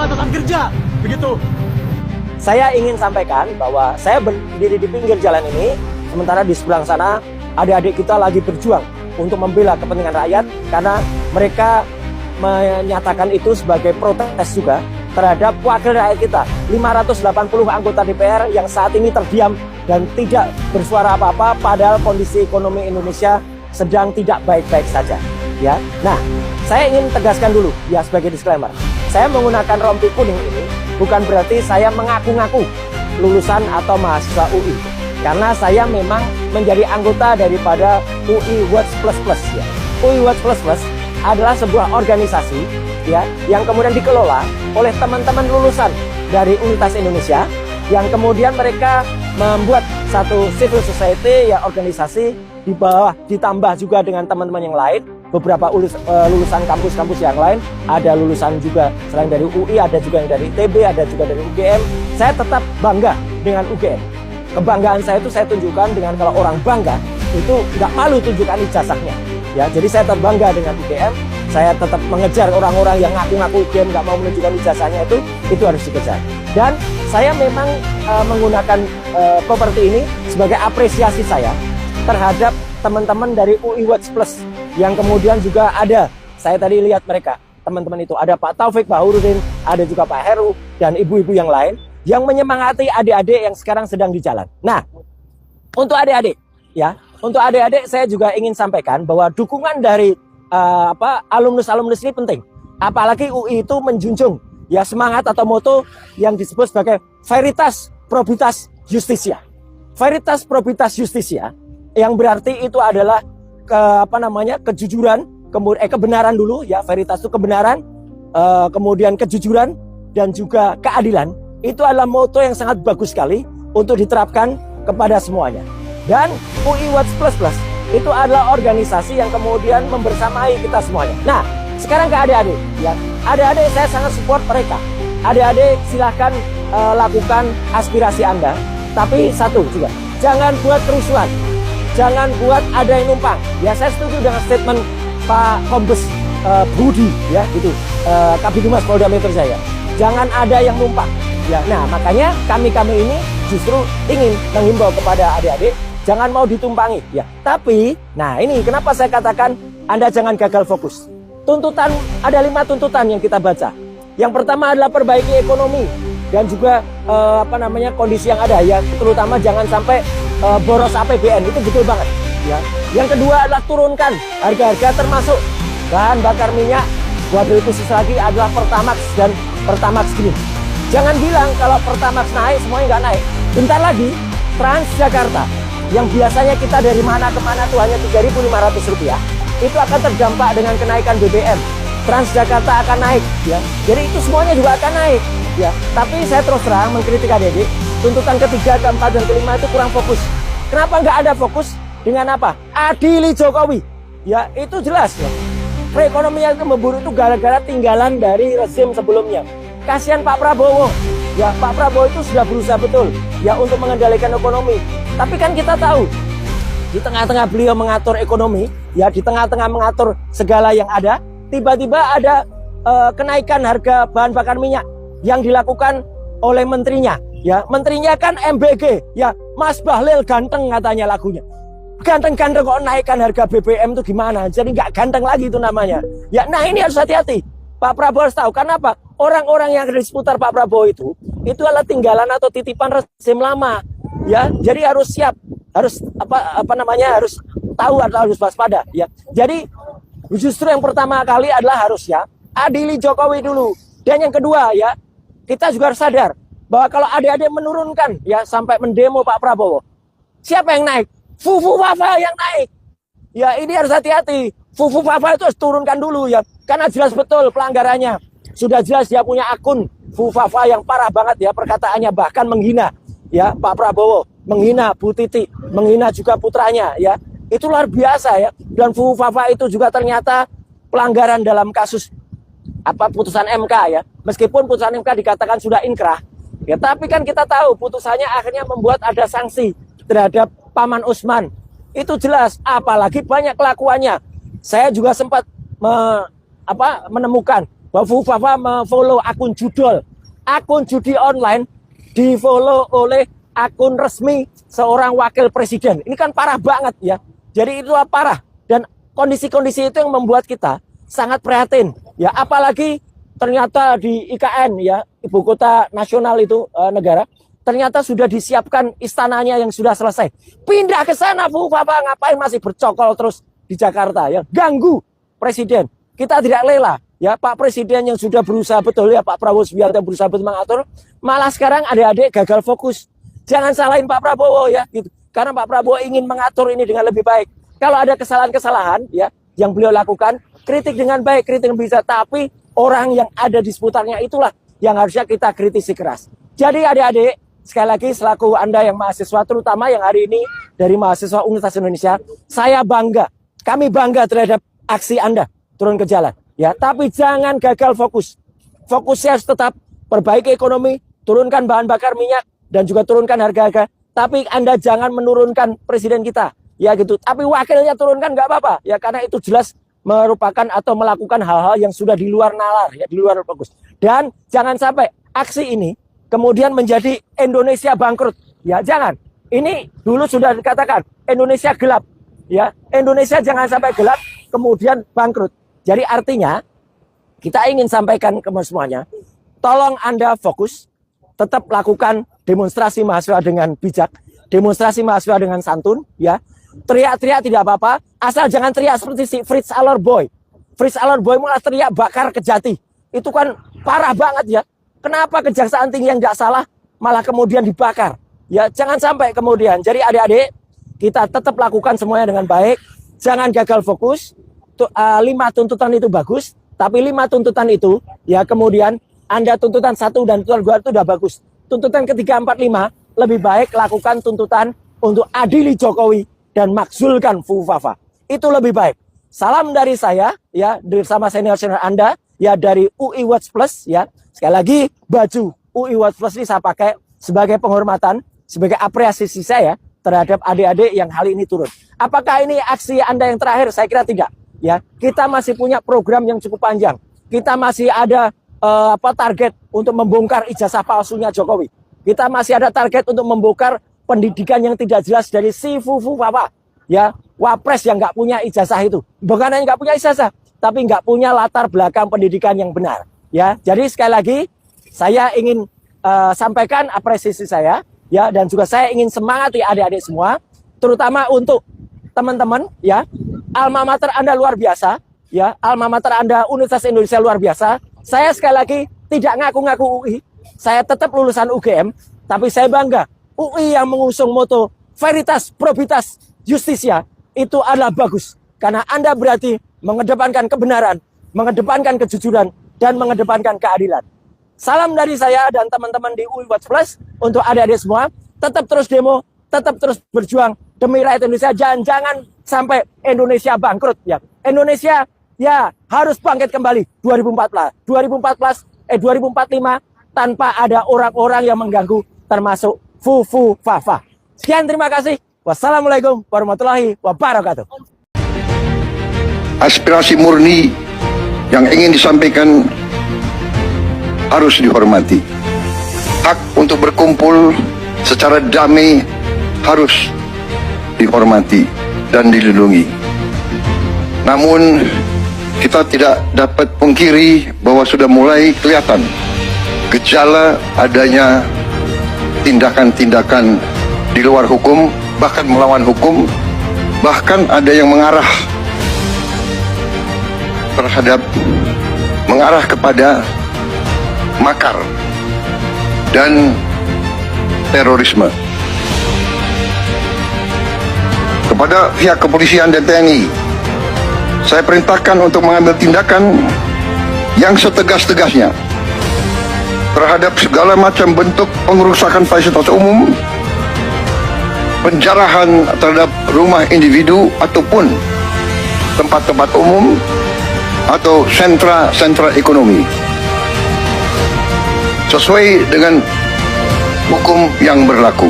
catatan kerja. Begitu. Saya ingin sampaikan bahwa saya berdiri di pinggir jalan ini, sementara di seberang sana adik-adik kita lagi berjuang untuk membela kepentingan rakyat, karena mereka menyatakan itu sebagai protes juga terhadap wakil rakyat kita, 580 anggota DPR yang saat ini terdiam dan tidak bersuara apa-apa, padahal kondisi ekonomi Indonesia sedang tidak baik-baik saja. Ya, nah, saya ingin tegaskan dulu ya sebagai disclaimer, saya menggunakan rompi kuning ini bukan berarti saya mengaku-ngaku lulusan atau mahasiswa UI, karena saya memang menjadi anggota daripada UI Watch Plus Plus ya. UI Watch Plus Plus adalah sebuah organisasi ya yang kemudian dikelola oleh teman-teman lulusan dari Universitas Indonesia, yang kemudian mereka membuat satu civil society ya, organisasi di bawah, ditambah juga dengan teman-teman yang lain, beberapa lulusan kampus-kampus yang lain, ada lulusan juga selain dari UI, ada juga yang dari ITB, ada juga dari UGM. Saya tetap bangga dengan UGM. Kebanggaan saya itu saya tunjukkan dengan kalau orang bangga itu nggak malu tunjukkan ijazahnya. Ya, jadi saya tetap bangga dengan UGM. Saya tetap mengejar orang-orang yang ngaku-ngaku UGM nggak mau menunjukkan ijazahnya, itu harus dikejar. Dan saya memang menggunakan properti ini sebagai apresiasi saya terhadap teman-teman dari UI Watch Plus yang kemudian juga ada, saya tadi lihat mereka, teman-teman itu ada Pak Taufik Bahurudin, ada juga Pak Heru dan ibu-ibu yang lain yang menyemangati adik-adik yang sekarang sedang di jalan. Nah, untuk adik-adik ya, untuk adik-adik saya juga ingin sampaikan bahwa dukungan dari alumnus-alumnus ini penting. Apalagi UI itu menjunjung ya semangat atau moto yang disebut sebagai Veritas Probitas Justitia. Veritas Probitas Justitia yang berarti itu adalah kejujuran, kemudian kebenaran dulu ya, veritas itu kebenaran, kemudian kejujuran dan juga keadilan. Itu adalah moto yang sangat bagus sekali untuk diterapkan kepada semuanya. Dan UI Watch Plus Plus itu adalah organisasi yang kemudian membersamai kita semuanya. Nah, sekarang ke adik-adik ya. Adik-adik saya sangat support mereka. Adik-adik silahkan lakukan aspirasi Anda. Tapi satu juga, jangan buat kerusuhan. Jangan buat ada yang numpang. Ya, saya setuju dengan statement Pak Kombes Budi ya, itu Kabid Humas Polda Metro Jaya. Jangan ada yang numpang. Ya, nah makanya kami ini justru ingin menghimbau kepada adik-adik jangan mau ditumpangi. Ya, tapi nah ini kenapa saya katakan Anda jangan gagal fokus. Tuntutan ada 5 tuntutan yang kita baca. Yang pertama adalah perbaiki ekonomi dan juga kondisi yang ada ya, terutama jangan sampai boros APBN, itu betul banget ya. Yang kedua adalah turunkan harga-harga termasuk bahan bakar minyak, wabil khusus lagi adalah Pertamax dan Pertamax Green. Jangan bilang kalau Pertamax naik semuanya nggak naik. Bentar lagi Transjakarta yang biasanya kita dari mana ke mana tuh hanya Rp3.500, itu akan terdampak dengan kenaikan BBM. Transjakarta akan naik ya. Jadi itu semuanya juga akan naik ya. Tapi saya terus terang mengkritik adik-adik, tuntutan ketiga, keempat, dan kelima itu kurang fokus. Kenapa nggak ada fokus dengan apa? Adili Jokowi. Ya, itu jelas ya. Perekonomian itu memburuk itu gara-gara tinggalan dari rezim sebelumnya. Kasihan Pak Prabowo. Ya, Pak Prabowo itu sudah berusaha betul ya untuk mengendalikan ekonomi. Tapi kan kita tahu di tengah-tengah beliau mengatur ekonomi, ya di tengah-tengah mengatur segala yang ada, tiba-tiba ada kenaikan harga bahan bakar minyak yang dilakukan oleh menterinya. Ya, menterinya kan MBG, ya Mas Bahlil ganteng katanya lagunya. Ganteng-ganteng kok naikkan harga BBM itu gimana? Jadi nggak ganteng lagi itu namanya. Ya, nah ini harus hati-hati. Pak Prabowo harus tahu, karena apa? Orang-orang yang ada di seputar Pak Prabowo itu adalah tinggalan atau titipan rezim lama. Ya, jadi harus siap, harus harus tahu atau harus waspada. Ya, jadi justru yang pertama kali adalah harus ya adili Jokowi dulu. Dan yang kedua ya, kita juga harus sadar bahwa kalau adik-adik menurunkan ya sampai mendemo Pak Prabowo, siapa yang naik? Fufu Fafa yang naik. Ya, ini harus hati-hati. Fufu Fafa itu harus turunkan dulu ya, karena jelas betul pelanggarannya. Sudah jelas dia punya akun Fufu Fafa yang parah banget ya perkataannya, bahkan menghina ya Pak Prabowo, menghina Bu Titi, menghina juga putranya ya. Itu luar biasa ya. Dan Fufu Fafa itu juga ternyata pelanggaran dalam kasus putusan MK ya. Meskipun putusan MK dikatakan sudah inkrah, ya tapi kan kita tahu putusannya akhirnya membuat ada sanksi terhadap Paman Usman. Itu jelas, apalagi banyak kelakuannya. Saya juga sempat menemukan bahwa Fufafa memfollow akun judul, akun judi online di-follow oleh akun resmi seorang wakil presiden. Ini kan parah banget ya. Jadi itu parah, dan kondisi-kondisi itu yang membuat kita sangat prihatin ya, apalagi ternyata di IKN ya, ibu kota nasional itu negara, ternyata sudah disiapkan istananya yang sudah selesai. Pindah ke sana Fufafa, ngapain masih bercokol terus di Jakarta ya, ganggu presiden. Kita tidak rela ya, Pak Presiden yang sudah berusaha betul ya, Pak Prabowo Subianto berusaha betul mengatur, malah sekarang adik-adik gagal fokus. Jangan salahin Pak Prabowo ya gitu. Karena Pak Prabowo ingin mengatur ini dengan lebih baik. Kalau ada kesalahan-kesalahan ya yang beliau lakukan, kritik dengan baik, kritik bisa, tapi orang yang ada di seputarnya itulah yang harusnya kita kritisi keras. Jadi adik-adik, sekali lagi selaku Anda yang mahasiswa, terutama yang hari ini dari mahasiswa Universitas Indonesia, saya bangga. Kami bangga terhadap aksi Anda turun ke jalan. Ya, tapi jangan gagal fokus. Fokusnya harus tetap perbaiki ekonomi, turunkan bahan bakar minyak, dan juga turunkan harga-harga. Tapi Anda jangan menurunkan presiden kita, ya gitu. Tapi wakilnya turunkan nggak apa-apa, ya karena itu jelas merupakan atau melakukan hal-hal yang sudah di luar nalar, ya di luar fokus. Dan jangan sampai aksi ini kemudian menjadi Indonesia bangkrut, ya jangan. Ini dulu sudah dikatakan Indonesia gelap, ya Indonesia jangan sampai gelap kemudian bangkrut. Jadi artinya kita ingin sampaikan ke semuanya, tolong Anda fokus, tetap lakukan demonstrasi mahasiswa dengan bijak, demonstrasi mahasiswa dengan santun, ya. Teriak-teriak tidak apa-apa, asal jangan teriak seperti si Fritz Aller Boy. Fritz Aller Boy malah teriak bakar Kejati. Itu kan parah banget ya. Kenapa Kejaksaan Tinggi yang tidak salah malah kemudian dibakar? Ya, jangan sampai kemudian. Jadi adik-adik, kita tetap lakukan semuanya dengan baik. Jangan gagal fokus. 5 tuntutan itu bagus, tapi 5 tuntutan itu ya kemudian Anda tuntutan 1 dan tuntutan 2 itu udah bagus. Tuntutan ketiga, 4, 5 lebih baik lakukan tuntutan untuk adili Jokowi dan makzulkan Fufafa. Itu lebih baik. Salam dari saya ya, bersama senior-senior Anda ya dari UI Watch Plus ya. Sekali lagi baju UI Watch Plus ini saya pakai sebagai penghormatan, sebagai apresiasi saya terhadap adik-adik yang hari ini turun. Apakah ini aksi Anda yang terakhir? Saya kira tidak. Ya, kita masih punya program yang cukup panjang. Kita masih ada target untuk membongkar ijazah palsunya Jokowi. Kita masih ada target untuk membongkar pendidikan yang tidak jelas dari si Fufafa. Ya, wapres yang nggak punya ijazah itu. Bukan hanya nggak punya ijazah, tapi nggak punya latar belakang pendidikan yang benar. Ya, jadi sekali lagi saya ingin sampaikan apresiasi saya. Ya, dan juga saya ingin semangati adik-adik semua, terutama untuk teman-teman ya. Alma mater Anda luar biasa, ya. Alma mater Anda Universitas Indonesia luar biasa. Saya sekali lagi tidak ngaku-ngaku UI. Saya tetap lulusan UGM, tapi saya bangga. UI yang mengusung moto Veritas, Probitas, Justitia itu adalah bagus. Karena Anda berarti mengedepankan kebenaran, mengedepankan kejujuran, dan mengedepankan keadilan. Salam dari saya dan teman-teman di UI Watch Plus untuk adik-adik semua. Tetap terus demo, tetap terus berjuang demi rakyat Indonesia. Jangan sampai Indonesia bangkrut ya. Indonesia ya harus bangkit kembali 2045 tanpa ada orang-orang yang mengganggu termasuk Fufafa. Sekian, terima kasih. Wassalamualaikum warahmatullahi wabarakatuh. Aspirasi murni yang ingin disampaikan harus dihormati. Hak untuk berkumpul secara damai harus dihormati dan dilindungi. Namun kita tidak dapat pungkiri bahwa sudah mulai kelihatan gejala adanya tindakan-tindakan di luar hukum, bahkan melawan hukum, bahkan ada yang mengarah kepada makar dan terorisme. Kepada pihak kepolisian dan TNI, saya perintahkan untuk mengambil tindakan yang setegas-tegasnya terhadap segala macam bentuk pengerusakan fasilitas umum, penjarahan terhadap rumah individu ataupun tempat-tempat umum atau sentra-sentra ekonomi sesuai dengan hukum yang berlaku.